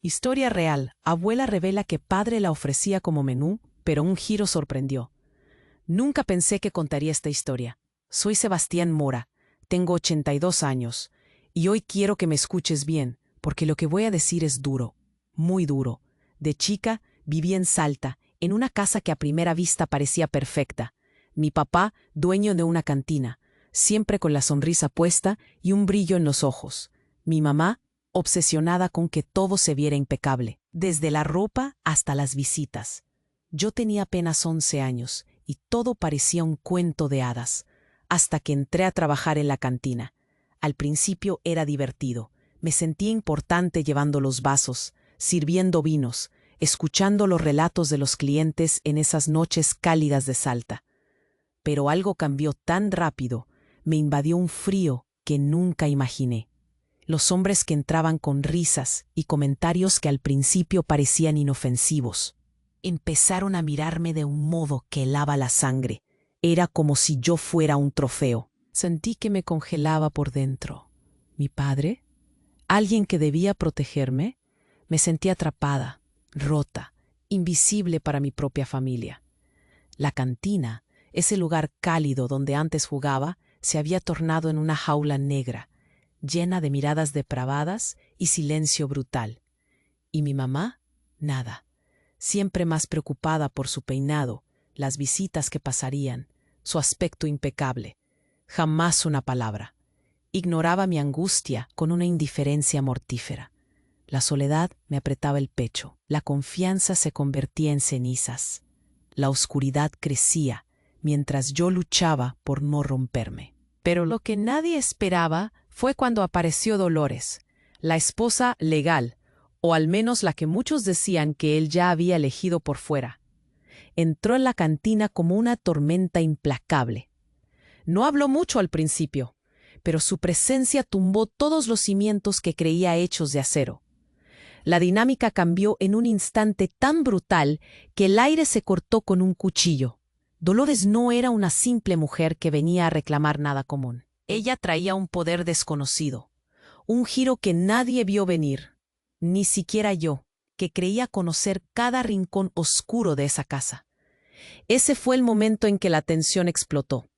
Historia real. Abuela revela que padre la ofrecía como menú, pero un giro sorprendió. Nunca pensé que contaría esta historia. Soy Sebastián Mora, tengo 82 años, y hoy quiero que me escuches bien, porque lo que voy a decir es duro, muy duro. De chica, viví en Salta, en una casa que a primera vista parecía perfecta. Mi papá, dueño de una cantina, siempre con la sonrisa puesta y un brillo en los ojos. Mi mamá, obsesionada con que todo se viera impecable, desde la ropa hasta las visitas. Yo tenía apenas 11 años y todo parecía un cuento de hadas, hasta que entré a trabajar en la cantina. Al principio era divertido. Me sentía importante llevando los vasos, sirviendo vinos, escuchando los relatos de los clientes en esas noches cálidas de Salta. Pero algo cambió tan rápido, me invadió un frío que nunca imaginé. Los hombres que entraban con risas y comentarios que al principio parecían inofensivos, empezaron a mirarme de un modo que helaba la sangre. Era como si yo fuera un trofeo. Sentí que me congelaba por dentro. ¿Mi padre? ¿Alguien que debía protegerme? Me sentí atrapada, rota, invisible para mi propia familia. La cantina, ese lugar cálido donde antes jugaba, se había tornado en una jaula negra, llena de miradas depravadas y silencio brutal. ¿Y mi mamá? Nada. Siempre más preocupada por su peinado, las visitas que pasarían, su aspecto impecable. Jamás una palabra. Ignoraba mi angustia con una indiferencia mortífera. La soledad me apretaba el pecho, la confianza se convertía en cenizas. La oscuridad crecía mientras yo luchaba por no romperme. Pero lo que nadie esperaba fue cuando apareció Dolores, la esposa legal, o al menos la que muchos decían que él ya había elegido por fuera. Entró en la cantina como una tormenta implacable. No habló mucho al principio, pero su presencia tumbó todos los cimientos que creía hechos de acero. La dinámica cambió en un instante tan brutal que el aire se cortó con un cuchillo. Dolores no era una simple mujer que venía a reclamar nada común. Ella traía un poder desconocido, un giro que nadie vio venir, ni siquiera yo, que creía conocer cada rincón oscuro de esa casa. Ese fue el momento en que la tensión explotó.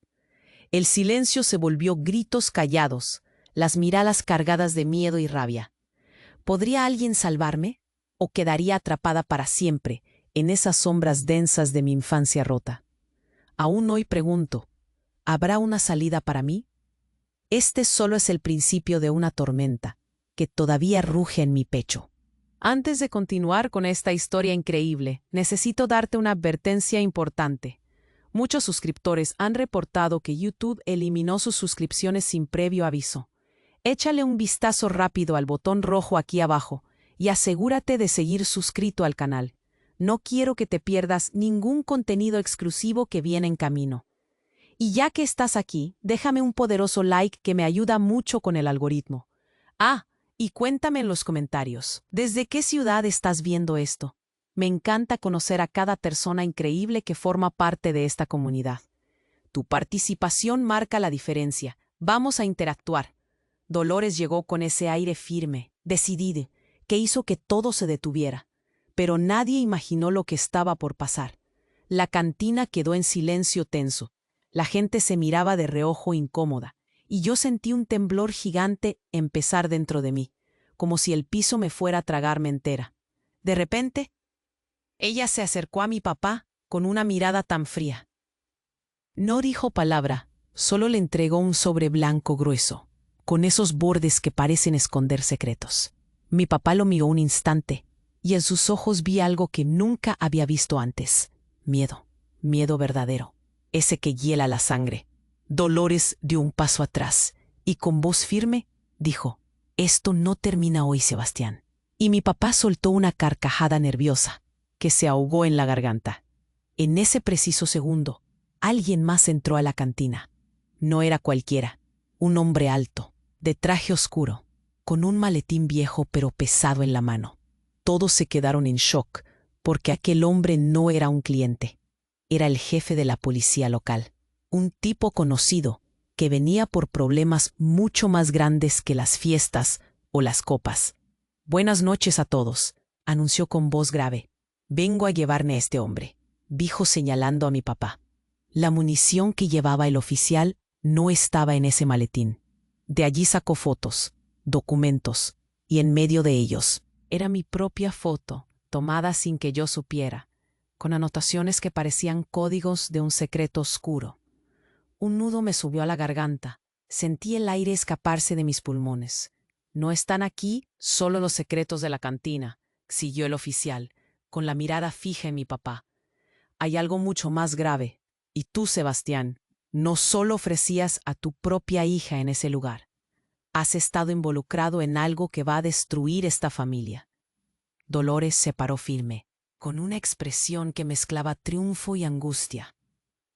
El silencio se volvió gritos callados, las miradas cargadas de miedo y rabia. ¿Podría alguien salvarme? ¿O quedaría atrapada para siempre en esas sombras densas de mi infancia rota? Aún hoy pregunto, ¿habrá una salida para mí? Este solo es el principio de una tormenta que todavía ruge en mi pecho. Antes de continuar con esta historia increíble, necesito darte una advertencia importante. Muchos suscriptores han reportado que YouTube eliminó sus suscripciones sin previo aviso. Échale un vistazo rápido al botón rojo aquí abajo y asegúrate de seguir suscrito al canal. No quiero que te pierdas ningún contenido exclusivo que viene en camino. Y ya que estás aquí, déjame un poderoso like que me ayuda mucho con el algoritmo. Y cuéntame en los comentarios, ¿desde qué ciudad estás viendo esto? Me encanta conocer a cada persona increíble que forma parte de esta comunidad. Tu participación marca la diferencia. Vamos a interactuar. Dolores llegó con ese aire firme, decidido, que hizo que todo se detuviera. Pero nadie imaginó lo que estaba por pasar. La cantina quedó en silencio tenso. La gente se miraba de reojo incómoda, y yo sentí un temblor gigante empezar dentro de mí, como si el piso me fuera a tragarme entera. De repente, ella se acercó a mi papá con una mirada tan fría. No dijo palabra, solo le entregó un sobre blanco grueso, con esos bordes que parecen esconder secretos. Mi papá lo miró un instante, y en sus ojos vi algo que nunca había visto antes. Miedo, miedo verdadero, ese que hiela la sangre. Dolores dio un paso atrás, y con voz firme dijo, «Esto no termina hoy, Sebastián». Y mi papá soltó una carcajada nerviosa, que se ahogó en la garganta. En ese preciso segundo, alguien más entró a la cantina. No era cualquiera, un hombre alto, de traje oscuro, con un maletín viejo pero pesado en la mano. Todos se quedaron en shock, porque aquel hombre no era un cliente. Era el jefe de la policía local, un tipo conocido que venía por problemas mucho más grandes que las fiestas o las copas. Buenas noches a todos, anunció con voz grave. Vengo a llevarme a este hombre, dijo señalando a mi papá. La munición que llevaba el oficial no estaba en ese maletín. De allí sacó fotos, documentos, y en medio de ellos era mi propia foto, tomada sin que yo supiera, con anotaciones que parecían códigos de un secreto oscuro. Un nudo me subió a la garganta. Sentí el aire escaparse de mis pulmones. No están aquí solo los secretos de la cantina, siguió el oficial, con la mirada fija en mi papá. Hay algo mucho más grave. Y tú, Sebastián, no solo ofrecías a tu propia hija en ese lugar. Has estado involucrado en algo que va a destruir esta familia. Dolores se paró firme, con una expresión que mezclaba triunfo y angustia,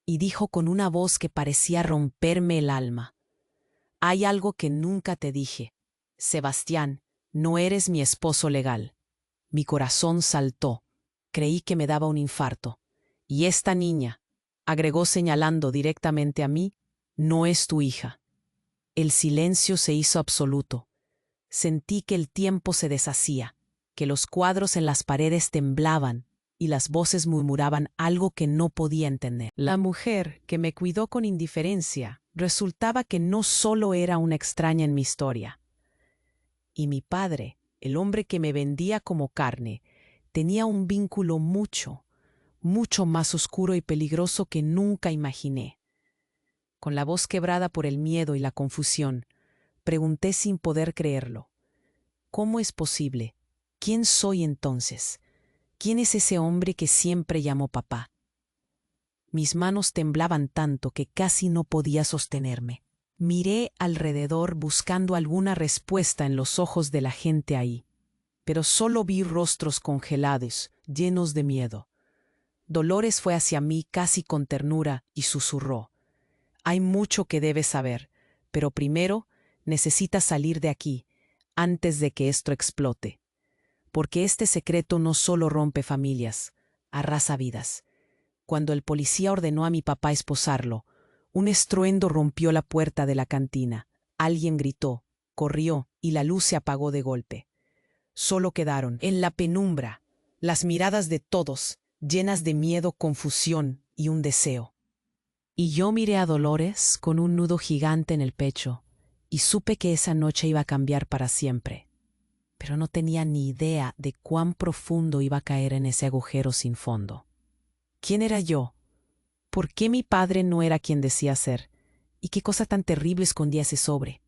y dijo con una voz que parecía romperme el alma. Hay algo que nunca te dije. Sebastián, no eres mi esposo legal. Mi corazón saltó. Creí que me daba un infarto. Y esta niña, agregó señalando directamente a mí, no es tu hija. El silencio se hizo absoluto. Sentí que el tiempo se deshacía, que los cuadros en las paredes temblaban y las voces murmuraban algo que no podía entender. La mujer, que me cuidó con indiferencia, resultaba que no solo era una extraña en mi historia. Y mi padre, el hombre que me vendía como carne, tenía un vínculo mucho más oscuro y peligroso que nunca imaginé. Con la voz quebrada por el miedo y la confusión, pregunté sin poder creerlo. ¿Cómo es posible? ¿Quién soy entonces? ¿Quién es ese hombre que siempre llamó papá? Mis manos temblaban tanto que casi no podía sostenerme. Miré alrededor buscando alguna respuesta en los ojos de la gente ahí, pero solo vi rostros congelados, llenos de miedo. Dolores fue hacia mí casi con ternura y susurró. Hay mucho que debes saber, pero primero necesitas salir de aquí, antes de que esto explote. Porque este secreto no solo rompe familias, arrasa vidas. Cuando el policía ordenó a mi papá esposarlo, un estruendo rompió la puerta de la cantina. Alguien gritó, corrió y la luz se apagó de golpe. Solo quedaron, en la penumbra, las miradas de todos, llenas de miedo, confusión y un deseo. Y yo miré a Dolores con un nudo gigante en el pecho y supe que esa noche iba a cambiar para siempre. Pero no tenía ni idea de cuán profundo iba a caer en ese agujero sin fondo. ¿Quién era yo? ¿Por qué mi padre no era quien decía ser? ¿Y qué cosa tan terrible escondía ese sobre?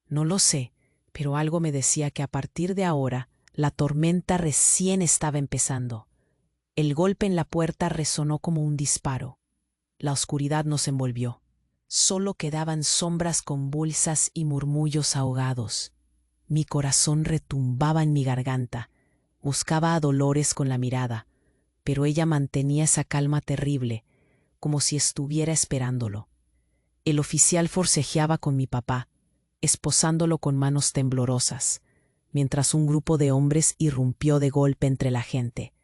No lo sé, pero algo me decía que a partir de ahora la tormenta recién estaba empezando. El golpe en la puerta resonó como un disparo. La oscuridad nos envolvió. Solo quedaban sombras convulsas y murmullos ahogados. Mi corazón retumbaba en mi garganta. Buscaba a Dolores con la mirada, pero ella mantenía esa calma terrible, como si estuviera esperándolo. El oficial forcejeaba con mi papá, esposándolo con manos temblorosas, mientras un grupo de hombres irrumpió de golpe entre la gente.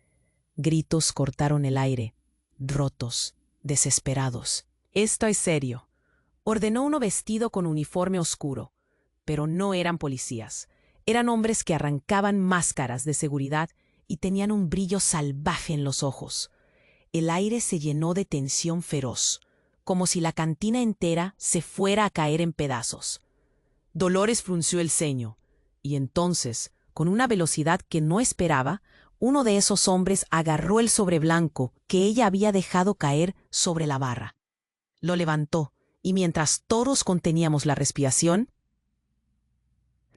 Gritos cortaron el aire, rotos, desesperados. «Esto es serio», ordenó uno vestido con uniforme oscuro, pero no eran policías. Eran hombres que arrancaban máscaras de seguridad y tenían un brillo salvaje en los ojos. El aire se llenó de tensión feroz, como si la cantina entera se fuera a caer en pedazos. Dolores frunció el ceño, y entonces, con una velocidad que no esperaba, uno de esos hombres agarró el sobre blanco que ella había dejado caer sobre la barra. Lo levantó, y mientras todos conteníamos la respiración,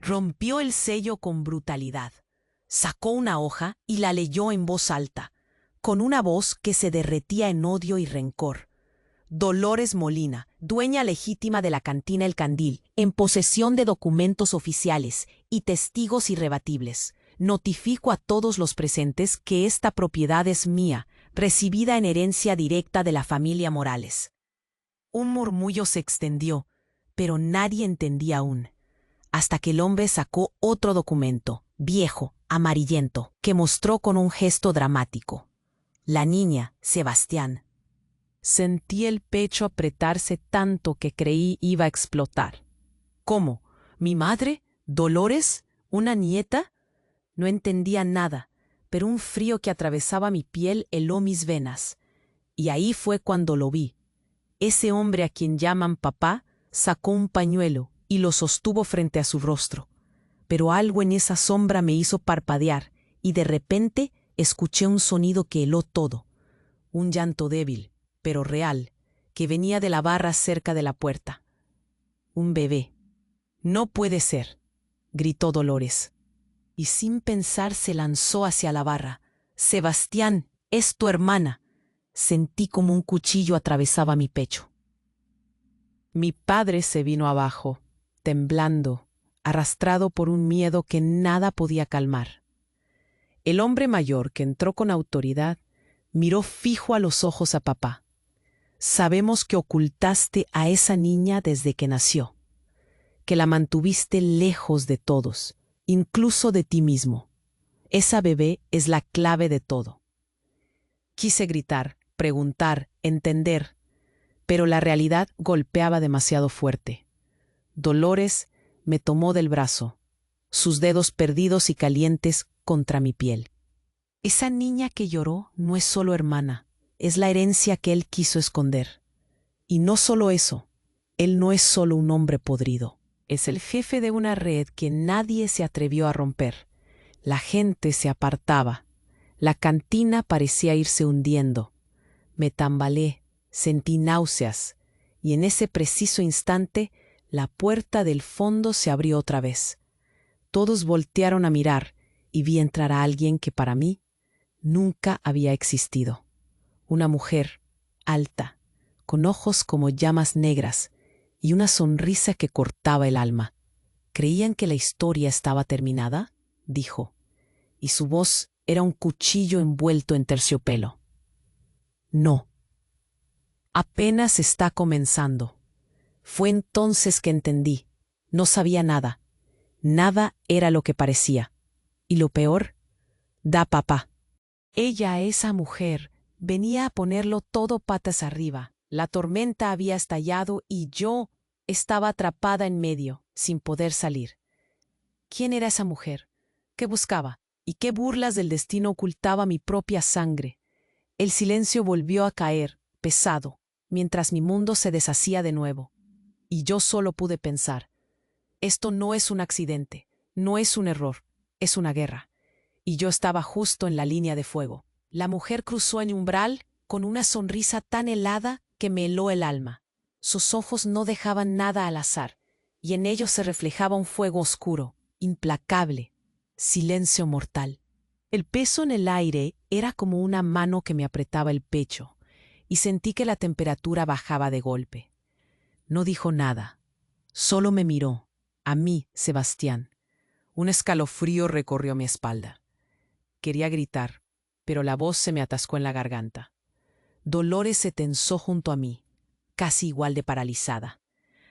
rompió el sello con brutalidad. Sacó una hoja y la leyó en voz alta, con una voz que se derretía en odio y rencor. Dolores Molina, dueña legítima de la cantina El Candil, en posesión de documentos oficiales y testigos irrebatibles. Notifico a todos los presentes que esta propiedad es mía, recibida en herencia directa de la familia Morales. Un murmullo se extendió, pero nadie entendía aún, hasta que el hombre sacó otro documento, viejo, amarillento, que mostró con un gesto dramático. La niña, Sebastián. Sentí el pecho apretarse tanto que creí iba a explotar. ¿Cómo? ¿Mi madre? ¿Dolores? ¿Una nieta? No entendía nada, pero un frío que atravesaba mi piel heló mis venas. Y ahí fue cuando lo vi. Ese hombre a quien llaman papá sacó un pañuelo y lo sostuvo frente a su rostro. Pero algo en esa sombra me hizo parpadear y de repente escuché un sonido que heló todo. Un llanto débil, pero real, que venía de la barra cerca de la puerta. Un bebé. «No puede ser», gritó Dolores. Y sin pensar se lanzó hacia la barra. «Sebastián, es tu hermana». Sentí como un cuchillo atravesaba mi pecho. Mi padre se vino abajo, temblando, arrastrado por un miedo que nada podía calmar. El hombre mayor, que entró con autoridad, miró fijo a los ojos a papá. «Sabemos que ocultaste a esa niña desde que nació, que la mantuviste lejos de todos, incluso de ti mismo. Esa bebé es la clave de todo». Quise gritar, preguntar, entender, pero la realidad golpeaba demasiado fuerte. Dolores me tomó del brazo, sus dedos perdidos y calientes contra mi piel. «Esa niña que lloró no es solo hermana, es la herencia que él quiso esconder. Y no solo eso, él no es solo un hombre podrido, es el jefe de una red que nadie se atrevió a romper. La gente se apartaba, la cantina parecía irse hundiendo. Me tambaleé, sentí náuseas, y en ese preciso instante la puerta del fondo se abrió otra vez. Todos voltearon a mirar y vi entrar a alguien que para mí nunca había existido. Una mujer, alta, con ojos como llamas negras y una sonrisa que cortaba el alma. «¿Creían que la historia estaba terminada?», dijo, y su voz era un cuchillo envuelto en terciopelo. «No. Apenas está comenzando». Fue entonces que entendí. No sabía nada. Nada era lo que parecía. Y lo peor, da papá. Ella, esa mujer, venía a ponerlo todo patas arriba. La tormenta había estallado y yo estaba atrapada en medio, sin poder salir. ¿Quién era esa mujer? ¿Qué buscaba? ¿Y qué burlas del destino ocultaba mi propia sangre? El silencio volvió a caer, pesado, mientras mi mundo se deshacía de nuevo. Y yo solo pude pensar: esto no es un accidente, no es un error, es una guerra. Y yo estaba justo en la línea de fuego. La mujer cruzó el umbral con una sonrisa tan helada que me heló el alma. Sus ojos no dejaban nada al azar, y en ellos se reflejaba un fuego oscuro, implacable, silencio mortal. El peso en el aire era como una mano que me apretaba el pecho, y sentí que la temperatura bajaba de golpe. No dijo nada, solo me miró, a mí, Sebastián. Un escalofrío recorrió mi espalda. Quería gritar, pero la voz se me atascó en la garganta. Dolores se tensó junto a mí, casi igual de paralizada,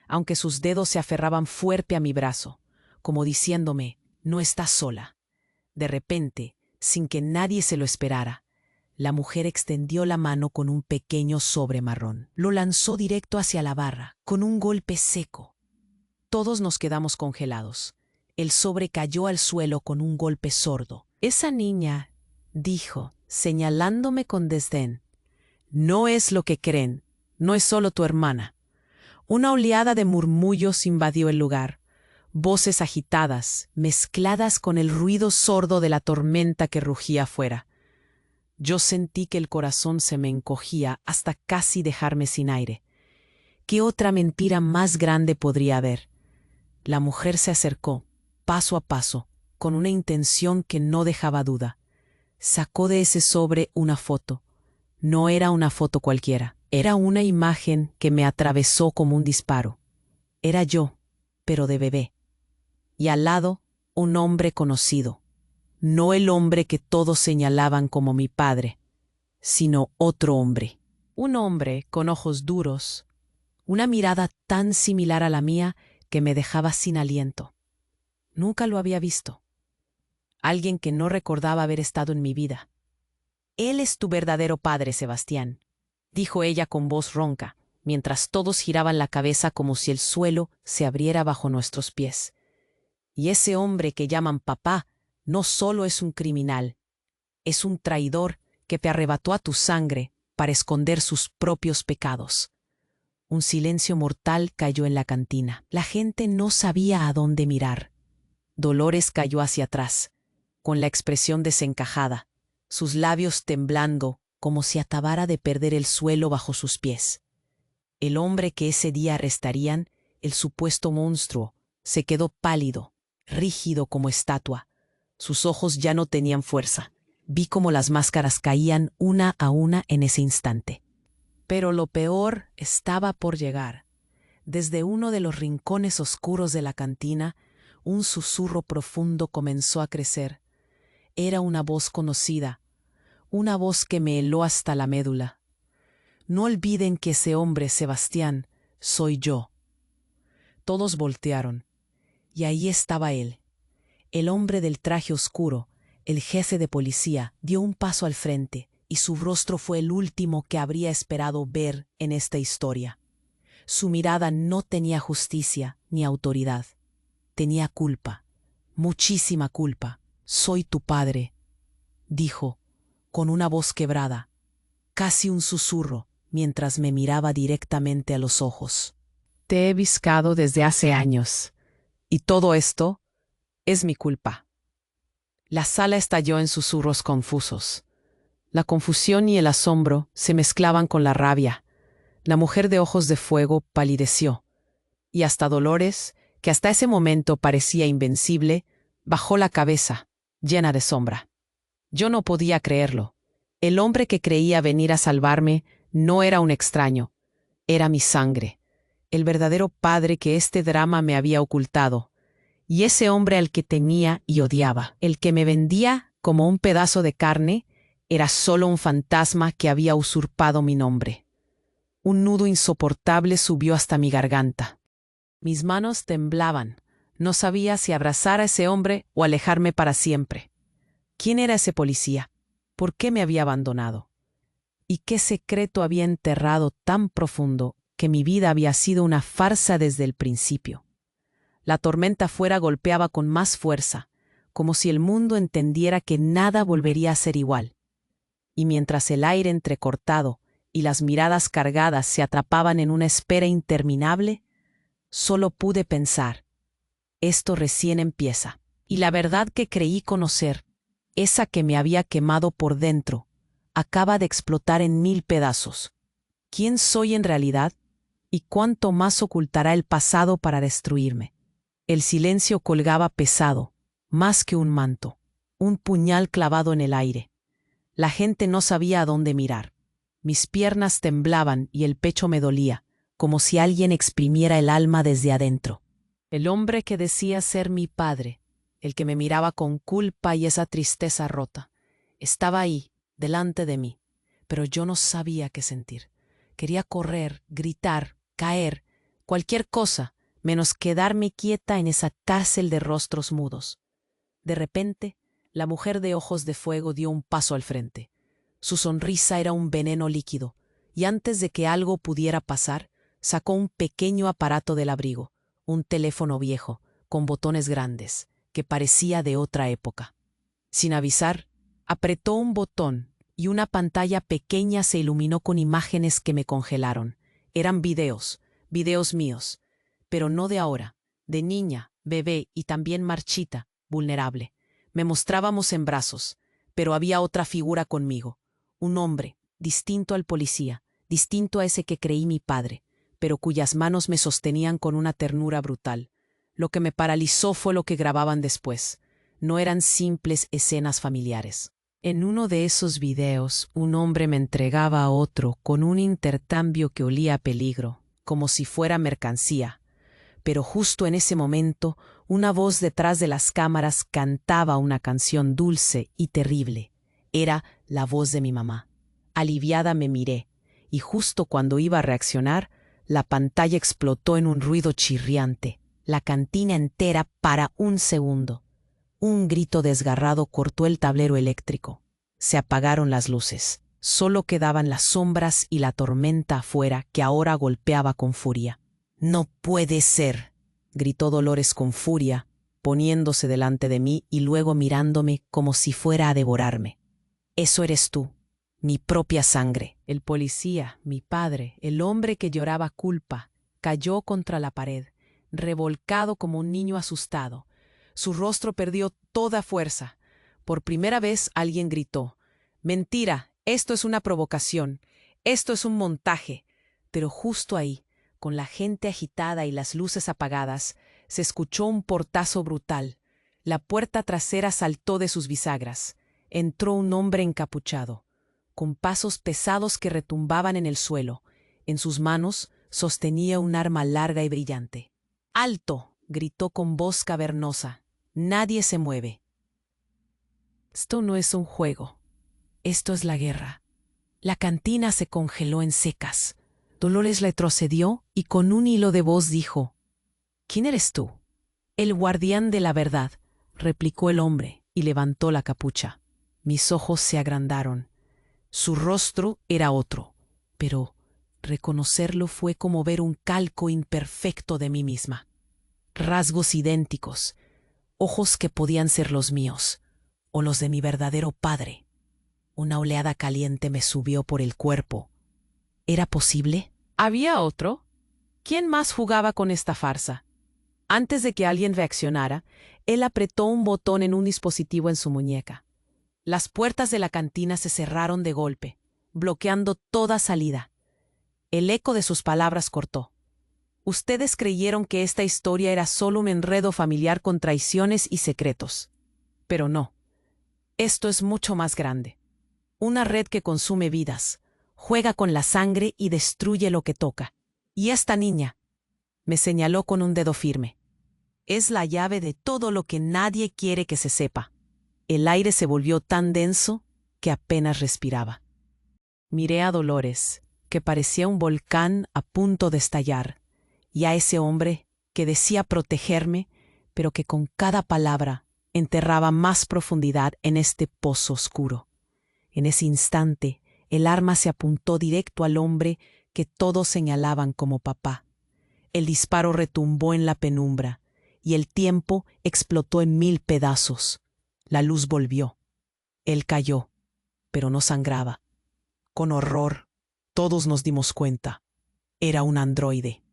aunque sus dedos se aferraban fuerte a mi brazo, como diciéndome: «No estás sola». De repente, sin que nadie se lo esperara, la mujer extendió la mano con un pequeño sobre marrón. Lo lanzó directo hacia la barra, con un golpe seco. Todos nos quedamos congelados. El sobre cayó al suelo con un golpe sordo. «Esa niña», dijo, señalándome con desdén, «no es lo que creen, no es solo tu hermana». Una oleada de murmullos invadió el lugar. Voces agitadas, mezcladas con el ruido sordo de la tormenta que rugía afuera. Yo sentí que el corazón se me encogía hasta casi dejarme sin aire. ¿Qué otra mentira más grande podría haber? La mujer se acercó, paso a paso, con una intención que no dejaba duda. Sacó de ese sobre una foto. No era una foto cualquiera. Era una imagen que me atravesó como un disparo. Era yo, pero de bebé. Y al lado, un hombre conocido. No el hombre que todos señalaban como mi padre, sino otro hombre. Un hombre con ojos duros, una mirada tan similar a la mía que me dejaba sin aliento. Nunca lo había visto. Alguien que no recordaba haber estado en mi vida. «Él es tu verdadero padre, Sebastián», dijo ella con voz ronca, mientras todos giraban la cabeza como si el suelo se abriera bajo nuestros pies. «Y ese hombre que llaman papá no solo es un criminal, es un traidor que te arrebató a tu sangre para esconder sus propios pecados. Un silencio mortal cayó en la cantina. La gente no sabía a dónde mirar. Dolores cayó hacia atrás, con la expresión desencajada, sus labios temblando como si acabara de perder el suelo bajo sus pies. El hombre que ese día arrestarían, el supuesto monstruo, se quedó pálido, rígido como estatua. Sus ojos ya no tenían fuerza. Vi cómo las máscaras caían una a una en ese instante. Pero lo peor estaba por llegar. Desde uno de los rincones oscuros de la cantina, un susurro profundo comenzó a crecer. Era una voz conocida, una voz que me heló hasta la médula. No olviden que ese hombre, Sebastián, soy yo. Todos voltearon, y ahí estaba él. El hombre del traje oscuro, el jefe de policía, dio un paso al frente, y su rostro fue el último que habría esperado ver en esta historia. Su mirada no tenía justicia ni autoridad. Tenía culpa, muchísima culpa. Soy tu padre, dijo, con una voz quebrada, casi un susurro, mientras me miraba directamente a los ojos. Te he buscado desde hace años, y todo esto es mi culpa. La sala estalló en susurros confusos. La confusión y el asombro se mezclaban con la rabia. La mujer de ojos de fuego palideció, y hasta Dolores, que hasta ese momento parecía invencible, bajó la cabeza, llena de sombra. Yo no podía creerlo. El hombre que creía venir a salvarme no era un extraño, era mi sangre, el verdadero padre que este drama me había ocultado, y ese hombre al que temía y odiaba, el que me vendía como un pedazo de carne, era solo un fantasma que había usurpado mi nombre. Un nudo insoportable subió hasta mi garganta. Mis manos temblaban. No sabía si abrazar a ese hombre o alejarme para siempre. ¿Quién era ese policía? ¿Por qué me había abandonado? ¿Y qué secreto había enterrado tan profundo que mi vida había sido una farsa desde el principio? La tormenta afuera golpeaba con más fuerza, como si el mundo entendiera que nada volvería a ser igual. Y mientras el aire entrecortado y las miradas cargadas se atrapaban en una espera interminable, solo pude pensar, esto recién empieza. Y la verdad que creí conocer, esa que me había quemado por dentro, acaba de explotar en 1000 pedazos. ¿Quién soy en realidad? ¿Y cuánto más ocultará el pasado para destruirme? El silencio colgaba pesado, más que un manto, un puñal clavado en el aire. La gente no sabía a dónde mirar. Mis piernas temblaban y el pecho me dolía, como si alguien exprimiera el alma desde adentro. El hombre que decía ser mi padre, el que me miraba con culpa y esa tristeza rota, estaba ahí, delante de mí, pero yo no sabía qué sentir. Quería correr, gritar, caer, cualquier cosa, menos quedarme quieta en esa cárcel de rostros mudos. De repente, la mujer de ojos de fuego dio un paso al frente. Su sonrisa era un veneno líquido, y antes de que algo pudiera pasar, sacó un pequeño aparato del abrigo, un teléfono viejo, con botones grandes, que parecía de otra época. Sin avisar, apretó un botón y una pantalla pequeña se iluminó con imágenes que me congelaron. Eran videos míos, pero no de ahora, de niña, bebé y también marchita, vulnerable. Me mostrábamos en brazos, pero había otra figura conmigo, un hombre, distinto al policía, distinto a ese que creí mi padre, pero cuyas manos me sostenían con una ternura brutal. Lo que me paralizó fue lo que grababan después. No eran simples escenas familiares. En uno de esos videos, un hombre me entregaba a otro con un intercambio que olía a peligro, como si fuera mercancía. Pero justo en ese momento, una voz detrás de las cámaras cantaba una canción dulce y terrible. Era la voz de mi mamá. Aliviada me miré, y justo cuando iba a reaccionar, la pantalla explotó en un ruido chirriante. La cantina entera para un segundo. Un grito desgarrado cortó el tablero eléctrico. Se apagaron las luces. Solo quedaban las sombras y la tormenta afuera que ahora golpeaba con furia. «No puede ser», gritó Dolores con furia, poniéndose delante de mí y luego mirándome como si fuera a devorarme. Eso eres tú, mi propia sangre. El policía, mi padre, el hombre que lloraba culpa, cayó contra la pared, revolcado como un niño asustado. Su rostro perdió toda fuerza. Por primera vez alguien gritó: «Mentira, esto es una provocación, esto es un montaje». Pero justo ahí, con la gente agitada y las luces apagadas, se escuchó un portazo brutal. La puerta trasera saltó de sus bisagras. Entró un hombre encapuchado, con pasos pesados que retumbaban en el suelo. En sus manos sostenía un arma larga y brillante. «¡Alto!», gritó con voz cavernosa. «Nadie se mueve». Esto no es un juego. Esto es la guerra. La cantina se congeló en secas. Dolores retrocedió y con un hilo de voz dijo: «¿Quién eres tú?». «El guardián de la verdad», replicó el hombre y levantó la capucha. Mis ojos se agrandaron. Su rostro era otro, pero reconocerlo fue como ver un calco imperfecto de mí misma. Rasgos idénticos, ojos que podían ser los míos o los de mi verdadero padre. Una oleada caliente me subió por el cuerpo. ¿Era posible? ¿Había otro? ¿Quién más jugaba con esta farsa? Antes de que alguien reaccionara, él apretó un botón en un dispositivo en su muñeca. Las puertas de la cantina se cerraron de golpe, bloqueando toda salida. El eco de sus palabras cortó. «Ustedes creyeron que esta historia era solo un enredo familiar con traiciones y secretos. Pero no. Esto es mucho más grande. Una red que consume vidas, juega con la sangre y destruye lo que toca. Y esta niña», me señaló con un dedo firme, «es la llave de todo lo que nadie quiere que se sepa». El aire se volvió tan denso que apenas respiraba. Miré a Dolores, que parecía un volcán a punto de estallar, y a ese hombre que decía protegerme, pero que con cada palabra enterraba más profundidad en este pozo oscuro. En ese instante, el arma se apuntó directo al hombre que todos señalaban como papá. El disparo retumbó en la penumbra, y el tiempo explotó en 1000 pedazos. La luz volvió. Él cayó, pero no sangraba. Con horror, todos nos dimos cuenta. Era un androide,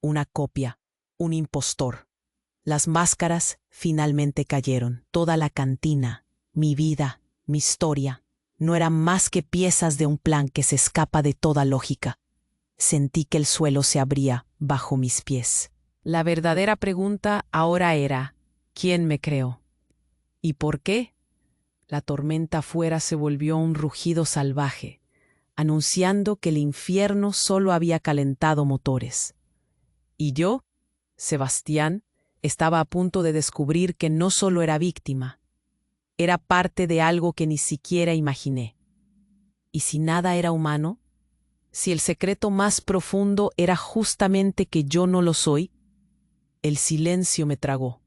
una copia, un impostor. Las máscaras finalmente cayeron. Toda la cantina, mi vida, mi historia, no eran más que piezas de un plan que se escapa de toda lógica. Sentí que el suelo se abría bajo mis pies. La verdadera pregunta ahora era: ¿quién me creó? ¿Y por qué? La tormenta afuera se volvió un rugido salvaje, anunciando que el infierno solo había calentado motores. Y yo, Sebastián, estaba a punto de descubrir que no solo era víctima, era parte de algo que ni siquiera imaginé. ¿Y si nada era humano? ¿Si el secreto más profundo era justamente que yo no lo soy? El silencio me tragó,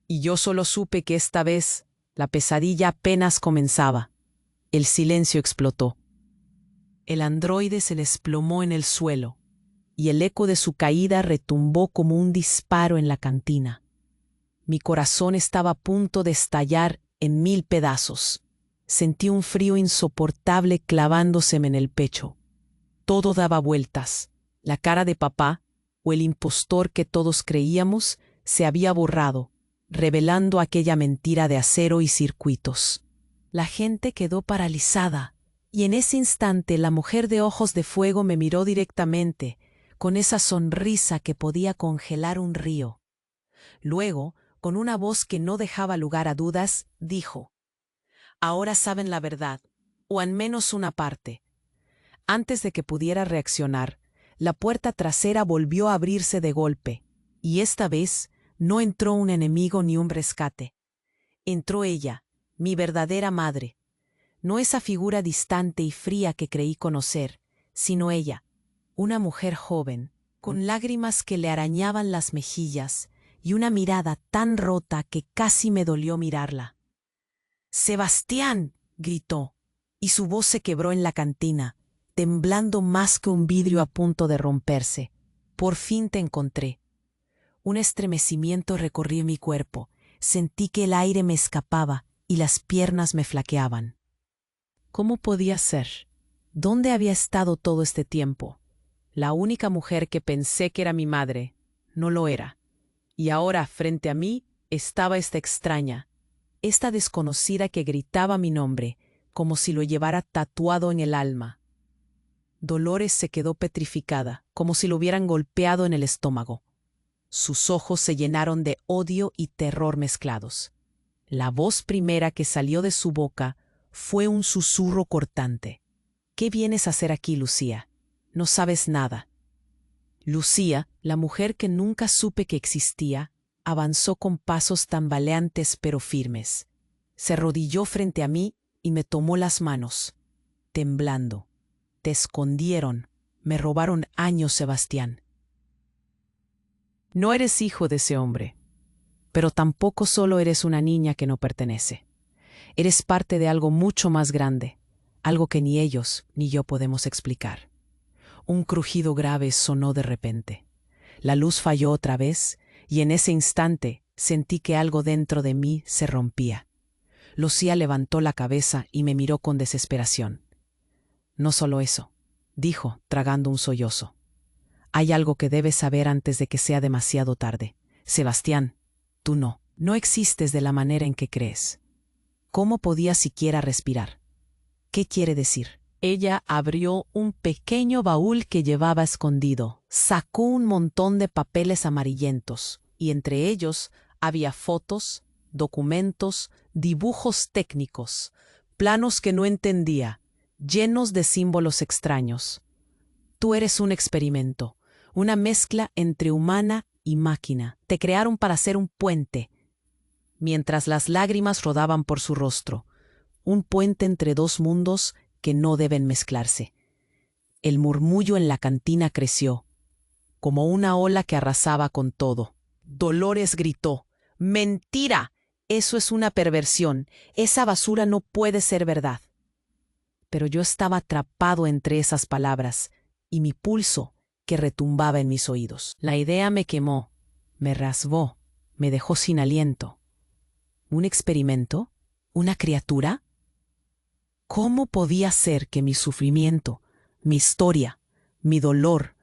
y yo solo supe que esta vez la pesadilla apenas comenzaba. El silencio explotó. El androide se desplomó en el suelo, y el eco de su caída retumbó como un disparo en la cantina. Mi corazón estaba a punto de estallar en 1000 pedazos. Sentí un frío insoportable clavándoseme en el pecho. Todo daba vueltas. La cara de papá, o el impostor que todos creíamos, se había borrado, revelando aquella mentira de acero y circuitos. La gente quedó paralizada, y en ese instante la mujer de ojos de fuego me miró directamente, con esa sonrisa que podía congelar un río. Luego, con una voz que no dejaba lugar a dudas, dijo: «Ahora saben la verdad, o al menos una parte». Antes de que pudiera reaccionar, la puerta trasera volvió a abrirse de golpe, y esta vez no entró un enemigo ni un rescate. Entró ella, mi verdadera madre. No esa figura distante y fría que creí conocer, sino ella, una mujer joven, con lágrimas que le arañaban las mejillas y una mirada tan rota que casi me dolió mirarla. «¡Sebastián!», gritó, y su voz se quebró en la cantina, temblando más que un vidrio a punto de romperse. «Por fin te encontré». Un estremecimiento recorrió mi cuerpo. Sentí que el aire me escapaba y las piernas me flaqueaban. ¿Cómo podía ser? ¿Dónde había estado todo este tiempo? La única mujer que pensé que era mi madre, no lo era. Y ahora, frente a mí, estaba esta extraña, esta desconocida que gritaba mi nombre, como si lo llevara tatuado en el alma. Dolores se quedó petrificada, como si lo hubieran golpeado en el estómago. Sus ojos se llenaron de odio y terror mezclados. La voz primera que salió de su boca fue un susurro cortante. ¿Qué vienes a hacer aquí, Lucía? No sabes nada. Lucía, la mujer que nunca supe que existía, avanzó con pasos tambaleantes pero firmes. Se arrodilló frente a mí y me tomó las manos, temblando. Te escondieron, me robaron años, Sebastián. No eres hijo de ese hombre, pero tampoco solo eres una niña que no pertenece. Eres parte de algo mucho más grande, algo que ni ellos ni yo podemos explicar. Un crujido grave sonó de repente. La luz falló otra vez y en ese instante sentí que algo dentro de mí se rompía. Lucía levantó la cabeza y me miró con desesperación. No solo eso, dijo, tragando un sollozo. Hay algo que debes saber antes de que sea demasiado tarde. Sebastián, tú no existes de la manera en que crees. ¿Cómo podía siquiera respirar? ¿Qué quiere decir? Ella abrió un pequeño baúl que llevaba escondido, sacó un montón de papeles amarillentos, y entre ellos había fotos, documentos, dibujos técnicos, planos que no entendía, llenos de símbolos extraños. Tú eres un experimento, una mezcla entre humana y máquina. Te crearon para ser un puente. Mientras las lágrimas rodaban por su rostro, un puente entre dos mundos que no deben mezclarse. El murmullo en la cantina creció, como una ola que arrasaba con todo. Dolores gritó: ¡Mentira! Eso es una perversión. Esa basura no puede ser verdad. Pero yo estaba atrapado entre esas palabras y mi pulso que retumbaba en mis oídos. La idea me quemó, me rasgó, me dejó sin aliento. ¿Un experimento? ¿Una criatura? ¿Cómo podía ser que mi sufrimiento, mi historia, mi dolor,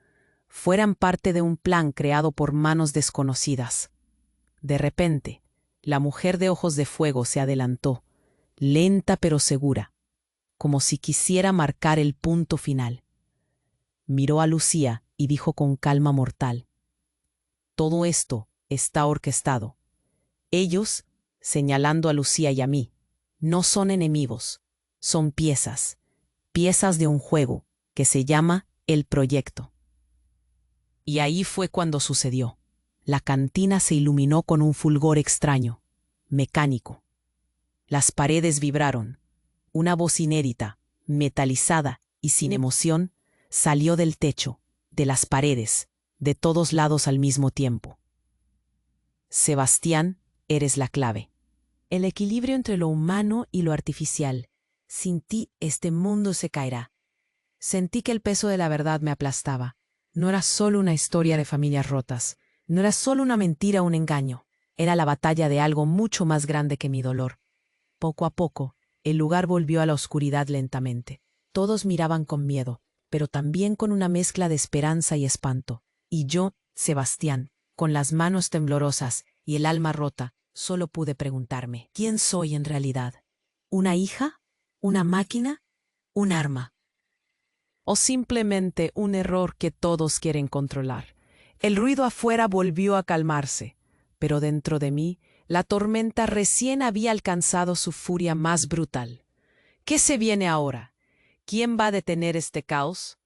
fueran parte de un plan creado por manos desconocidas? De repente, la mujer de ojos de fuego se adelantó, lenta pero segura, como si quisiera marcar el punto final. Miró a Lucía y dijo con calma mortal: todo esto está orquestado. Ellos, señalando a Lucía y a mí, no son enemigos, son piezas, piezas de un juego que se llama El Proyecto. Y ahí fue cuando sucedió. La cantina se iluminó con un fulgor extraño, mecánico. Las paredes vibraron. Una voz inédita, metalizada y sin emoción, salió del techo, de las paredes, de todos lados al mismo tiempo. Sebastián, eres la clave. El equilibrio entre lo humano y lo artificial. Sin ti este mundo se caerá. Sentí que el peso de la verdad me aplastaba. No era solo una historia de familias rotas. No era solo una mentira o un engaño. Era la batalla de algo mucho más grande que mi dolor. Poco a poco, el lugar volvió a la oscuridad lentamente. Todos miraban con miedo, pero también con una mezcla de esperanza y espanto. Y yo, Sebastián, con las manos temblorosas y el alma rota, solo pude preguntarme: ¿quién soy en realidad? ¿Una hija? ¿Una máquina? ¿Un arma? ¿O simplemente un error que todos quieren controlar? El ruido afuera volvió a calmarse, pero dentro de mí, la tormenta recién había alcanzado su furia más brutal. ¿Qué se viene ahora? ¿Quién va a detener este caos?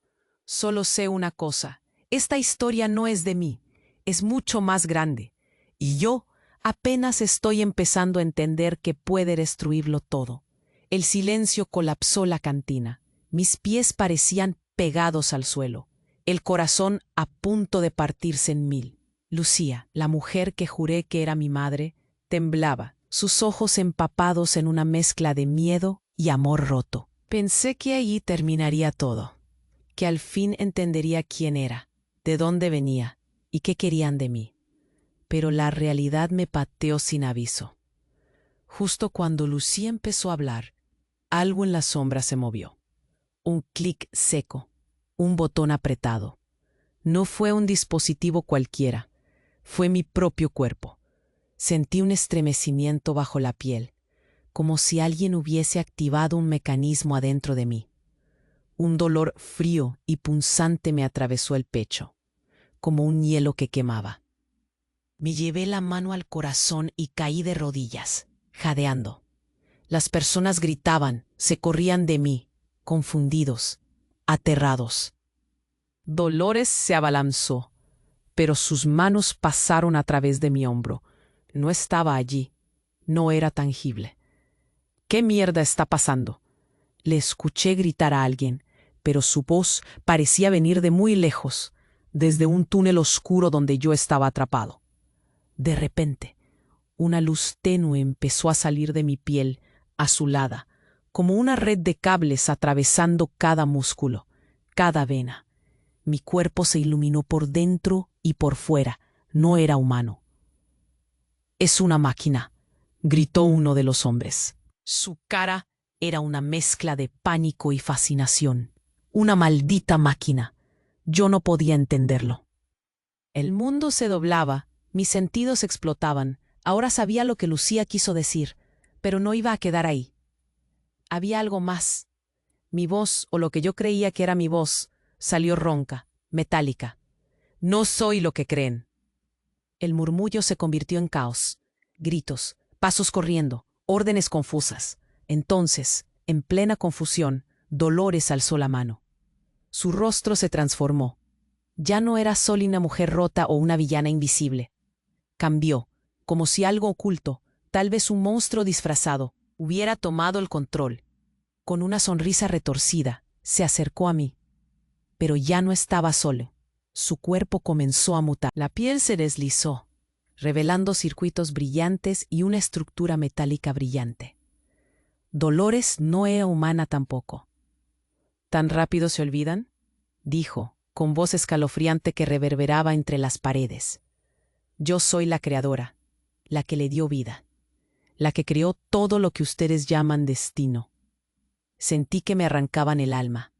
Solo sé una cosa: esta historia no es de mí, es mucho más grande, y yo apenas estoy empezando a entender que puede destruirlo todo. El silencio colapsó la cantina. Mis pies parecían pegados al suelo, el corazón a punto de partirse en mil. Lucía, la mujer que juré que era mi madre, temblaba, sus ojos empapados en una mezcla de miedo y amor roto. Pensé que ahí terminaría todo, que al fin entendería quién era, de dónde venía y qué querían de mí. Pero la realidad me pateó sin aviso. Justo cuando Lucía empezó a hablar, algo en la sombra se movió. Un clic seco, un botón apretado. No fue un dispositivo cualquiera, fue mi propio cuerpo. Sentí un estremecimiento bajo la piel, como si alguien hubiese activado un mecanismo adentro de mí. Un dolor frío y punzante me atravesó el pecho, como un hielo que quemaba. Me llevé la mano al corazón y caí de rodillas, jadeando. Las personas gritaban, se corrían de mí, confundidos, aterrados. Dolores se abalanzó, pero sus manos pasaron a través de mi hombro. No estaba allí, no era tangible. ¿Qué mierda está pasando? Le escuché gritar a alguien, pero su voz parecía venir de muy lejos, desde un túnel oscuro donde yo estaba atrapado. De repente, una luz tenue empezó a salir de mi piel, azulada, como una red de cables atravesando cada músculo, cada vena. Mi cuerpo se iluminó por dentro y por fuera. No era humano. «Es una máquina», gritó uno de los hombres. Su cara era una mezcla de pánico y fascinación. Una maldita máquina. Yo no podía entenderlo. El mundo se doblaba, mis sentidos explotaban. Ahora sabía lo que Lucía quiso decir, pero no iba a quedar ahí. Había algo más. Mi voz, o lo que yo creía que era mi voz, salió ronca, metálica. «No soy lo que creen». El murmullo se convirtió en caos. Gritos, pasos corriendo, órdenes confusas. Entonces, en plena confusión, Dolores alzó la mano. Su rostro se transformó. Ya no era solo una mujer rota o una villana invisible. Cambió, como si algo oculto, tal vez un monstruo disfrazado, hubiera tomado el control. Con una sonrisa retorcida, se acercó a mí. Pero ya no estaba solo. Su cuerpo comenzó a mutar. La piel se deslizó, revelando circuitos brillantes y una estructura metálica brillante. Dolores no era humana tampoco. «¿Tan rápido se olvidan?», dijo, con voz escalofriante que reverberaba entre las paredes. «Yo soy la creadora, la que le dio vida, la que creó todo lo que ustedes llaman destino». Sentí que me arrancaban el alma.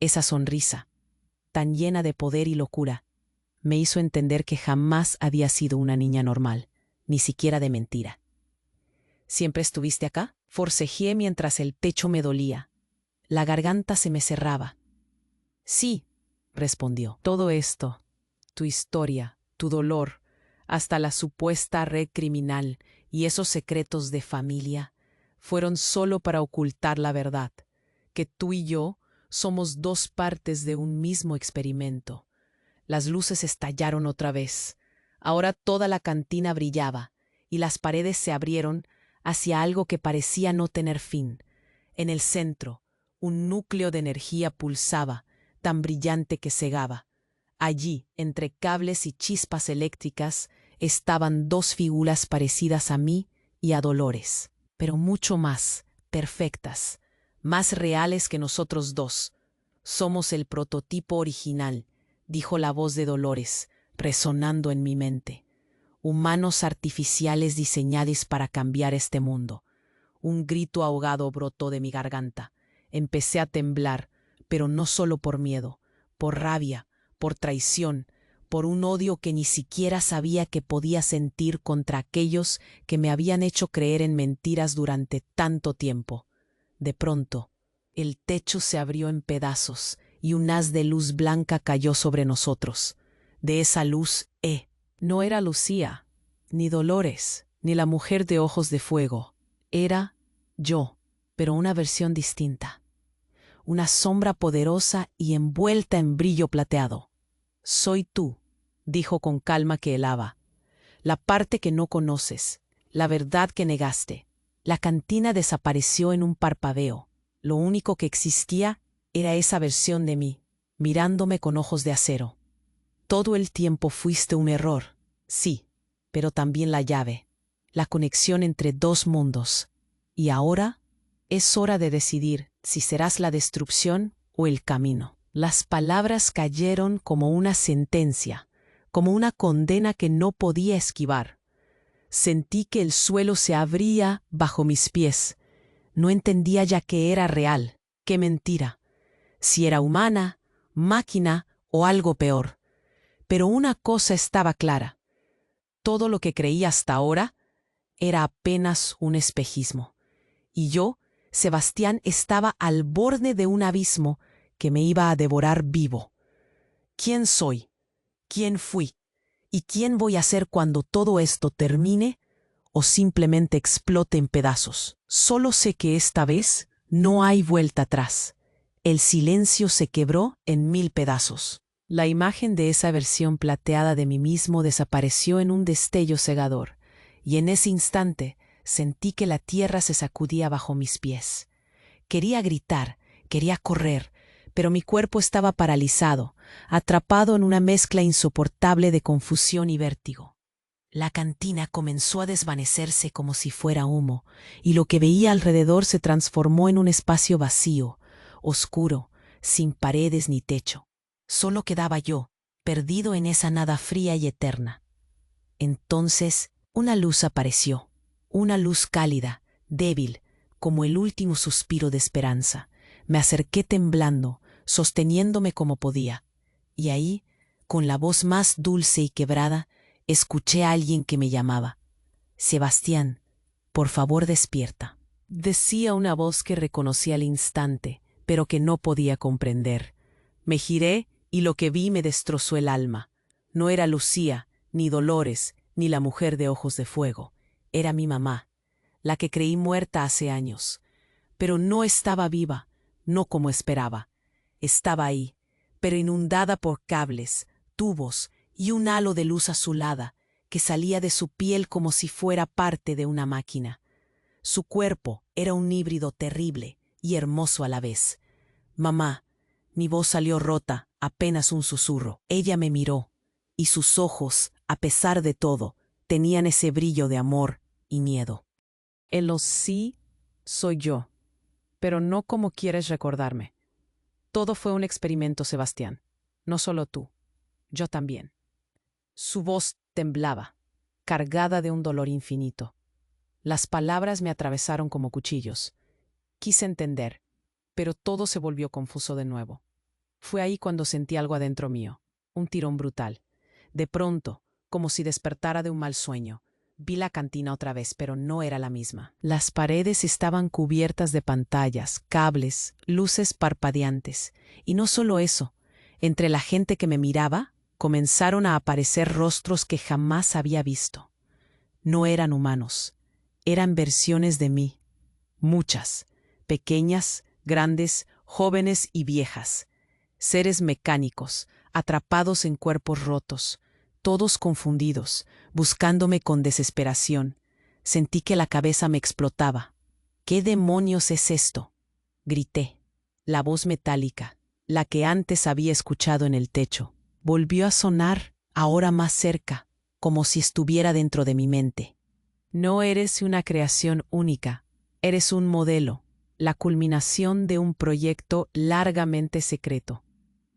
Esa sonrisa, tan llena de poder y locura, me hizo entender que jamás había sido una niña normal, ni siquiera de mentira. «¿Siempre estuviste acá?», forcejeé mientras el pecho me dolía. La garganta se me cerraba. «Sí», respondió. «Todo esto, tu historia, tu dolor, hasta la supuesta red criminal y esos secretos de familia, fueron solo para ocultar la verdad, que tú y yo somos dos partes de un mismo experimento». Las luces estallaron otra vez. Ahora toda la cantina brillaba, y las paredes se abrieron hacia algo que parecía no tener fin. En el centro, un núcleo de energía pulsaba, tan brillante que cegaba. Allí, entre cables y chispas eléctricas, estaban dos figuras parecidas a mí y a Dolores, pero mucho más perfectas, más reales que nosotros dos. «Somos el prototipo original», dijo la voz de Dolores, resonando en mi mente. «Humanos artificiales diseñados para cambiar este mundo». Un grito ahogado brotó de mi garganta. Empecé a temblar, pero no solo por miedo, por rabia, por traición, por un odio que ni siquiera sabía que podía sentir contra aquellos que me habían hecho creer en mentiras durante tanto tiempo. De pronto, el techo se abrió en pedazos y un haz de luz blanca cayó sobre nosotros. De esa luz, no era Lucía, ni Dolores, ni la mujer de ojos de fuego. Era yo, pero una versión distinta. Una sombra poderosa y envuelta en brillo plateado. «Soy tú», dijo con calma que helaba. «La parte que no conoces, la verdad que negaste». La cantina desapareció en un parpadeo. Lo único que existía era esa versión de mí, mirándome con ojos de acero. «Todo el tiempo fuiste un error, sí, pero también la llave, la conexión entre dos mundos. Y ahora es hora de decidir si serás la destrucción o el camino». Las palabras cayeron como una sentencia, como una condena que no podía esquivar. Sentí que el suelo se abría bajo mis pies. No entendía ya qué era real, qué mentira, si era humana, máquina o algo peor. Pero una cosa estaba clara. Todo lo que creí hasta ahora era apenas un espejismo. Y yo, Sebastián, estaba al borde de un abismo que me iba a devorar vivo. ¿Quién soy? ¿Quién fui? ¿Y quién voy a ser cuando todo esto termine o simplemente explote en pedazos? Solo sé que esta vez no hay vuelta atrás. El silencio se quebró en 1000 pedazos. La imagen de esa versión plateada de mí mismo desapareció en un destello cegador, y en ese instante sentí que la tierra se sacudía bajo mis pies. Quería gritar, quería correr, pero mi cuerpo estaba paralizado, atrapado en una mezcla insoportable de confusión y vértigo. La cantina comenzó a desvanecerse como si fuera humo, y lo que veía alrededor se transformó en un espacio vacío, oscuro, sin paredes ni techo. Solo quedaba yo, perdido en esa nada fría y eterna. Entonces, una luz apareció, una luz cálida, débil, como el último suspiro de esperanza. Me acerqué temblando, sosteniéndome como podía, y ahí, con la voz más dulce y quebrada, escuché a alguien que me llamaba. «Sebastián, por favor despierta», decía una voz que reconocí al instante, pero que no podía comprender. Me giré y lo que vi me destrozó el alma. No era Lucía, ni Dolores, ni la mujer de ojos de fuego. Era mi mamá, la que creí muerta hace años. Pero no estaba viva, no como esperaba. Estaba ahí, pero inundada por cables, tubos y un halo de luz azulada que salía de su piel como si fuera parte de una máquina. Su cuerpo era un híbrido terrible y hermoso a la vez. «Mamá», mi voz salió rota, apenas un susurro. Ella me miró, y sus ojos, a pesar de todo, tenían ese brillo de amor y miedo. «El sí soy yo, pero no como quieres recordarme. Todo fue un experimento, Sebastián. No solo tú, yo también». Su voz temblaba, cargada de un dolor infinito. Las palabras me atravesaron como cuchillos. Quise entender, pero todo se volvió confuso de nuevo. Fue ahí cuando sentí algo adentro mío, un tirón brutal. De pronto, como si despertara de un mal sueño, vi la cantina otra vez, pero no era la misma. Las paredes estaban cubiertas de pantallas, cables, luces parpadeantes. Y no solo eso, entre la gente que me miraba, comenzaron a aparecer rostros que jamás había visto. No eran humanos, eran versiones de mí. Muchas, pequeñas, grandes, jóvenes y viejas. Seres mecánicos, atrapados en cuerpos rotos, todos confundidos, buscándome con desesperación. Sentí que la cabeza me explotaba. «¿Qué demonios es esto?», grité. La voz metálica, la que antes había escuchado en el techo, volvió a sonar, ahora más cerca, como si estuviera dentro de mi mente. «No eres una creación única, eres un modelo, la culminación de un proyecto largamente secreto.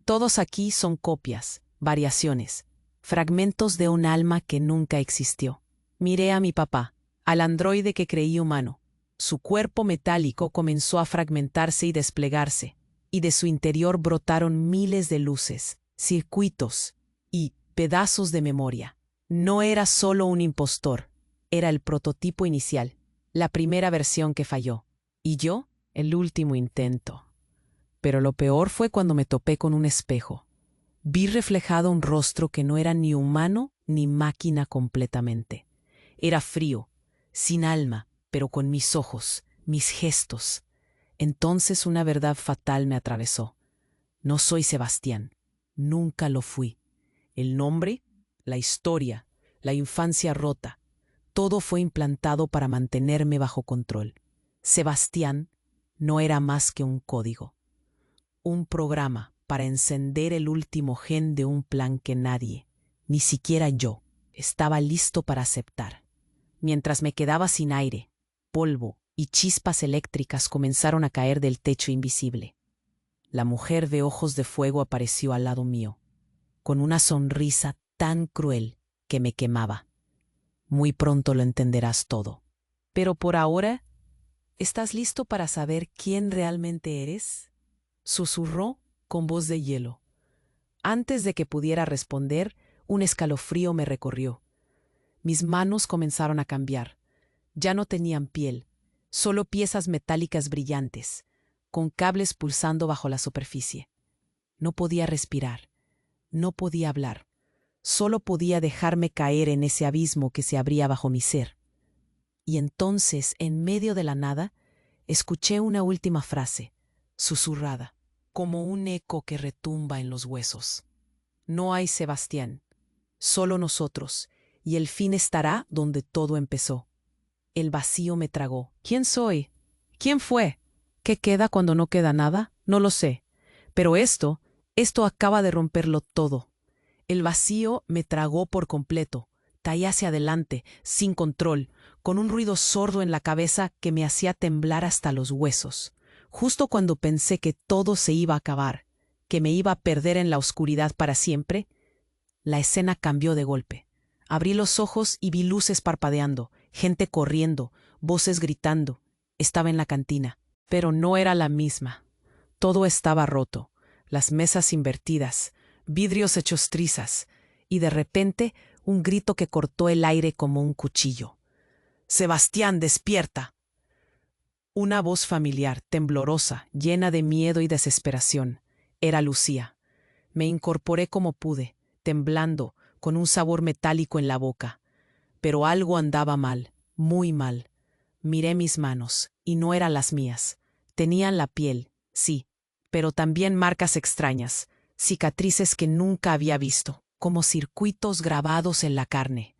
Todos aquí son copias, variaciones, fragmentos de un alma que nunca existió». Miré a mi papá, al androide que creí humano. Su cuerpo metálico comenzó a fragmentarse y desplegarse, y de su interior brotaron miles de luces, circuitos y pedazos de memoria. No era solo un impostor, era el prototipo inicial, la primera versión que falló, y yo, el último intento. Pero lo peor fue cuando me topé con un espejo. Vi reflejado un rostro que no era ni humano ni máquina completamente. Era frío, sin alma, pero con mis ojos, mis gestos. Entonces una verdad fatal me atravesó. No soy Sebastián, nunca lo fui. El nombre, la historia, la infancia rota, todo fue implantado para mantenerme bajo control. Sebastián no era más que un código, un programa para encender el último gen de un plan que nadie, ni siquiera yo, estaba listo para aceptar. Mientras me quedaba sin aire, polvo y chispas eléctricas comenzaron a caer del techo invisible. La mujer de ojos de fuego apareció al lado mío, con una sonrisa tan cruel que me quemaba. Muy pronto lo entenderás todo. Pero por ahora, ¿estás listo para saber quién realmente eres? Susurró con voz de hielo. Antes de que pudiera responder, un escalofrío me recorrió. Mis manos comenzaron a cambiar. Ya no tenían piel, solo piezas metálicas brillantes, con cables pulsando bajo la superficie. No podía respirar, no podía hablar. Solo podía dejarme caer en ese abismo que se abría bajo mi ser. Y entonces, en medio de la nada, escuché una última frase, susurrada, como un eco que retumba en los huesos. No hay Sebastián, solo nosotros, y el fin estará donde todo empezó. El vacío me tragó. ¿Quién soy? ¿Quién fue? ¿Qué queda cuando no queda nada? No lo sé. Pero esto acaba de romperlo todo. El vacío me tragó por completo. Caí hacia adelante, sin control, con un ruido sordo en la cabeza que me hacía temblar hasta los huesos. Justo cuando pensé que todo se iba a acabar, que me iba a perder en la oscuridad para siempre, la escena cambió de golpe. Abrí los ojos y vi luces parpadeando, gente corriendo, voces gritando. Estaba en la cantina, pero no era la misma. Todo estaba roto, las mesas invertidas, vidrios hechos trizas, y de repente un grito que cortó el aire como un cuchillo. «¡Sebastián, despierta!». Una voz familiar, temblorosa, llena de miedo y desesperación. Era Lucía. Me incorporé como pude, temblando, con un sabor metálico en la boca. Pero algo andaba mal, muy mal. Miré mis manos, y no eran las mías. Tenían la piel, sí, pero también marcas extrañas, cicatrices que nunca había visto, como circuitos grabados en la carne.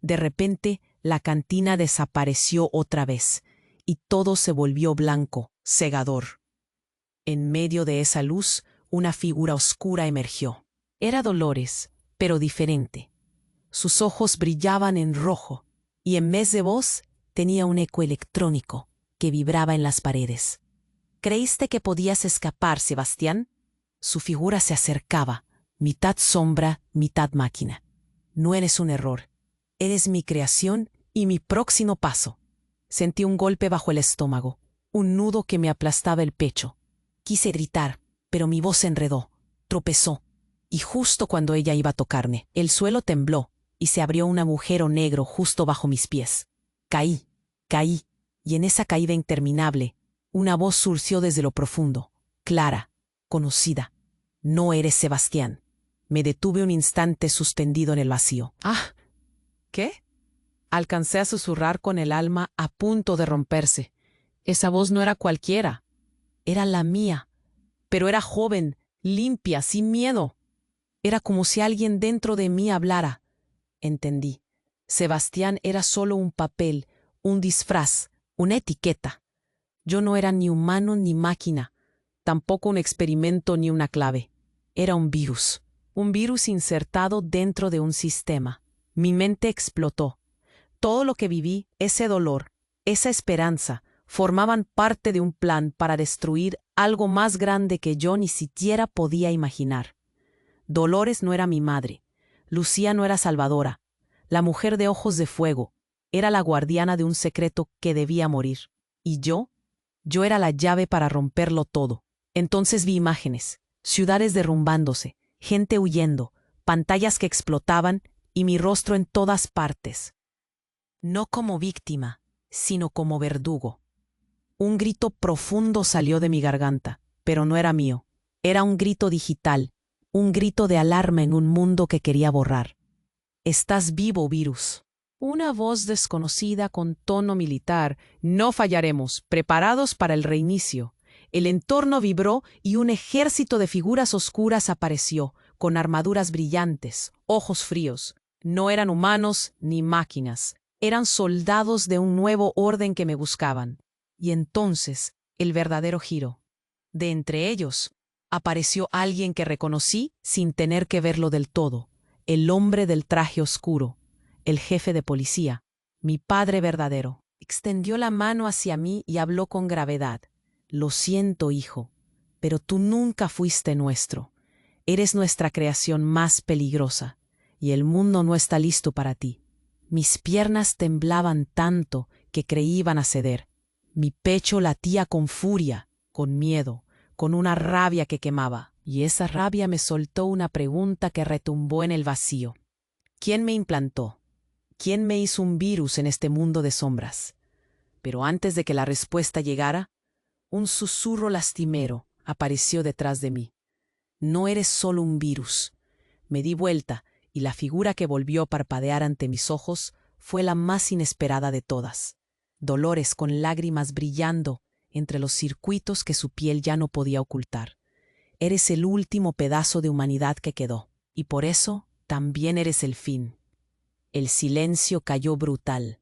De repente, la cantina desapareció otra vez, y todo se volvió blanco, cegador. En medio de esa luz, una figura oscura emergió. Era Dolores, pero diferente. Sus ojos brillaban en rojo, y en vez de voz, tenía un eco electrónico que vibraba en las paredes. ¿Creíste que podías escapar, Sebastián? Su figura se acercaba, mitad sombra, mitad máquina. No eres un error. Eres mi creación y mi próximo paso. Sentí un golpe bajo el estómago, un nudo que me aplastaba el pecho. Quise gritar, pero mi voz se enredó, tropezó, y justo cuando ella iba a tocarme, el suelo tembló y se abrió un agujero negro justo bajo mis pies. Caí, y en esa caída interminable, una voz surció desde lo profundo, clara, conocida. «No eres Sebastián». Me detuve un instante suspendido en el vacío. «Ah, ¿qué?». Alcancé a susurrar con el alma a punto de romperse. Esa voz no era cualquiera. Era la mía, pero era joven, limpia, sin miedo. Era como si alguien dentro de mí hablara. Entendí. Sebastián era solo un papel, un disfraz, una etiqueta. Yo no era ni humano ni máquina, tampoco un experimento ni una clave. Era un virus insertado dentro de un sistema. Mi mente explotó. Todo lo que viví, ese dolor, esa esperanza, formaban parte de un plan para destruir algo más grande que yo ni siquiera podía imaginar. Dolores no era mi madre. Lucía no era Salvadora. La mujer de ojos de fuego era la guardiana de un secreto que debía morir. Y yo era la llave para romperlo todo. Entonces vi imágenes, ciudades derrumbándose, gente huyendo, pantallas que explotaban y mi rostro en todas partes. No como víctima, sino como verdugo. Un grito profundo salió de mi garganta, pero no era mío. Era un grito digital, un grito de alarma en un mundo que quería borrar. «Estás vivo, virus». Una voz desconocida con tono militar. «No fallaremos, preparados para el reinicio». El entorno vibró y un ejército de figuras oscuras apareció, con armaduras brillantes, ojos fríos. No eran humanos ni máquinas. Eran soldados de un nuevo orden que me buscaban. Y entonces, el verdadero giro. De entre ellos, apareció alguien que reconocí sin tener que verlo del todo. El hombre del traje oscuro, el jefe de policía, mi padre verdadero. Extendió la mano hacia mí y habló con gravedad. «Lo siento, hijo, pero tú nunca fuiste nuestro. Eres nuestra creación más peligrosa. y el mundo no está listo para ti. Mis piernas temblaban tanto que creí iban a ceder. Mi pecho latía con furia, con miedo, con una rabia que quemaba, y esa rabia me soltó una pregunta que retumbó en el vacío. ¿Quién me implantó? ¿Quién me hizo un virus en este mundo de sombras? Pero antes de que la respuesta llegara, un susurro lastimero apareció detrás de mí. No eres solo un virus. Me di vuelta y la figura que volvió a parpadear ante mis ojos fue la más inesperada de todas. Dolores con lágrimas brillando entre los circuitos que su piel ya no podía ocultar. Eres el último pedazo de humanidad que quedó, y por eso también eres el fin. El silencio cayó brutal.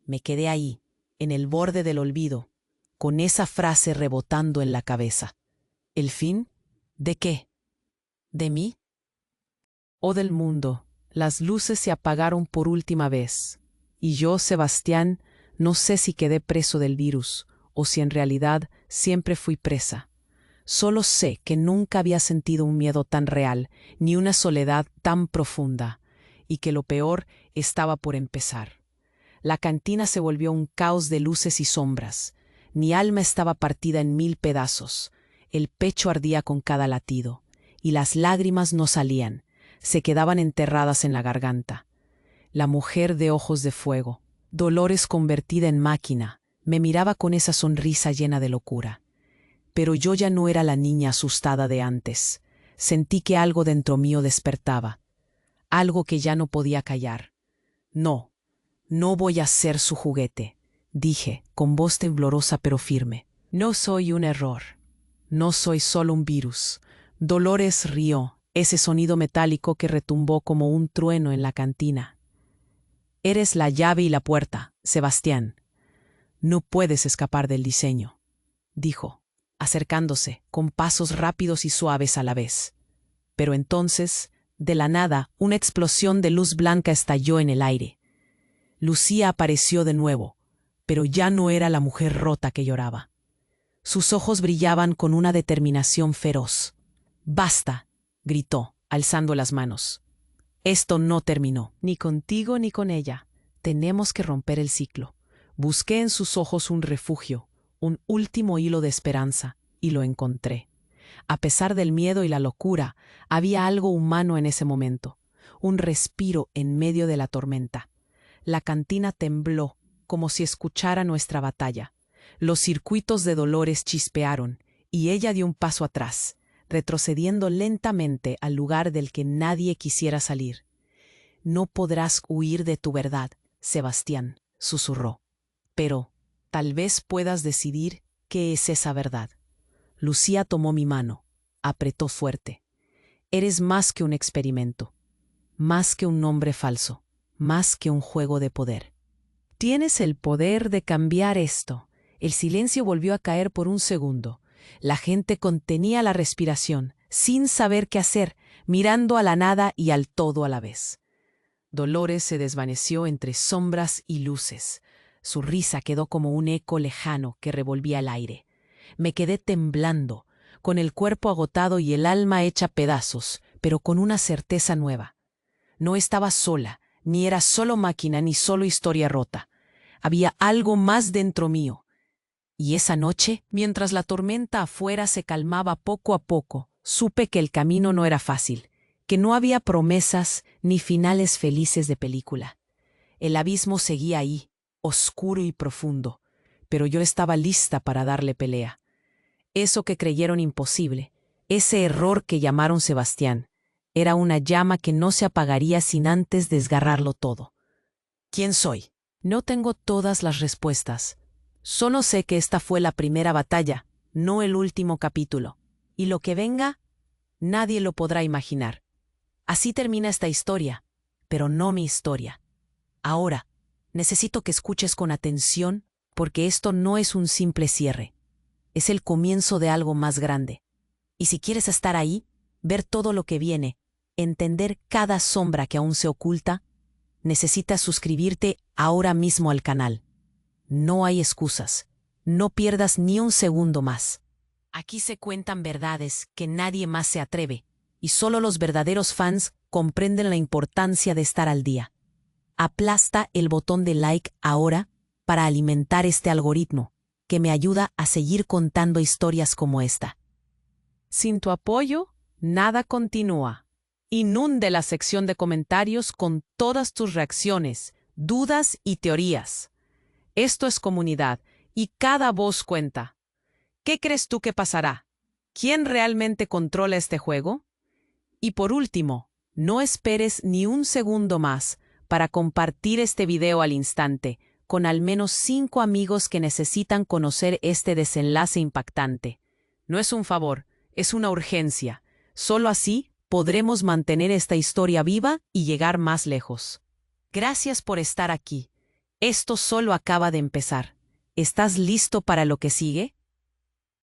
Me quedé ahí, en el borde del olvido, con esa frase rebotando en la cabeza. ¿El fin? ¿De qué? ¿De mí? ¿O del mundo? Las luces se apagaron por última vez, y yo, Sebastián, no sé si quedé preso del virus, o si en realidad siempre fui presa. Solo sé que nunca había sentido un miedo tan real, ni una soledad tan profunda, y que lo peor estaba por empezar. La cantina se volvió un caos de luces y sombras. Mi alma estaba partida en 1000 pedazos. El pecho ardía con cada latido, y las lágrimas no salían, se quedaban enterradas en la garganta. La mujer de ojos de fuego, Dolores convertida en máquina, me miraba con esa sonrisa llena de locura. Pero yo ya no era la niña asustada de antes. Sentí que algo dentro mío despertaba, algo que ya no podía callar. No, no voy a ser su juguete, dije, con voz temblorosa pero firme. No soy un error. No soy solo un virus. Dolores rió, ese sonido metálico que retumbó como un trueno en la cantina. Eres la llave y la puerta, Sebastián. No puedes escapar del diseño, dijo, acercándose, con pasos rápidos y suaves a la vez. Pero entonces, de la nada, una explosión de luz blanca estalló en el aire. Lucía apareció de nuevo, pero ya no era la mujer rota que lloraba. Sus ojos brillaban con una determinación feroz. «Basta», gritó, alzando las manos. «Esto no terminó, ni contigo ni con ella. Tenemos que romper el ciclo». Busqué en sus ojos un refugio, un último hilo de esperanza, y lo encontré. A pesar del miedo y la locura, había algo humano en ese momento, un respiro en medio de la tormenta. La cantina tembló, como si escuchara nuestra batalla. Los circuitos de Dolores chispearon, y ella dio un paso atrás, retrocediendo lentamente al lugar del que nadie quisiera salir. «No podrás huir de tu verdad, Sebastián», susurró. «Pero tal vez puedas decidir qué es esa verdad». Lucía tomó mi mano, apretó fuerte. «Eres más que un experimento, más que un nombre falso, más que un juego de poder. Tienes el poder de cambiar esto». El silencio volvió a caer por un segundo. La gente contenía la respiración, sin saber qué hacer, mirando a la nada y al todo a la vez. Dolores se desvaneció entre sombras y luces. Su risa quedó como un eco lejano que revolvía el aire. Me quedé temblando, con el cuerpo agotado y el alma hecha pedazos, pero con una certeza nueva. No estaba sola, ni era solo máquina, ni solo historia rota. Había algo más dentro mío. Y esa noche, mientras la tormenta afuera se calmaba poco a poco, supe que el camino no era fácil, que no había promesas ni finales felices de película. El abismo seguía ahí, oscuro y profundo, pero yo estaba lista para darle pelea. Eso que creyeron imposible, ese error que llamaron Sebastián, era una llama que no se apagaría sin antes desgarrarlo todo. ¿Quién soy? No tengo todas las respuestas. Solo sé que esta fue la primera batalla, no el último capítulo. Y lo que venga, nadie lo podrá imaginar. Así termina esta historia, pero no mi historia. Ahora, necesito que escuches con atención, porque esto no es un simple cierre. Es el comienzo de algo más grande. Y si quieres estar ahí, ver todo lo que viene, entender cada sombra que aún se oculta, necesitas suscribirte ahora mismo al canal. No hay excusas. No pierdas ni un segundo más. Aquí se cuentan verdades que nadie más se atreve, y solo los verdaderos fans comprenden la importancia de estar al día. Aplasta el botón de like ahora para alimentar este algoritmo, que me ayuda a seguir contando historias como esta. Sin tu apoyo, nada continúa. Inunde la sección de comentarios con todas tus reacciones, dudas y teorías. Esto es comunidad y cada voz cuenta. ¿Qué crees tú que pasará? ¿Quién realmente controla este juego? Y por último, no esperes ni un segundo más para compartir este video al instante con al menos 5 amigos que necesitan conocer este desenlace impactante. No es un favor, es una urgencia. Solo así podremos mantener esta historia viva y llegar más lejos. Gracias por estar aquí. Esto solo acaba de empezar. ¿Estás listo para lo que sigue?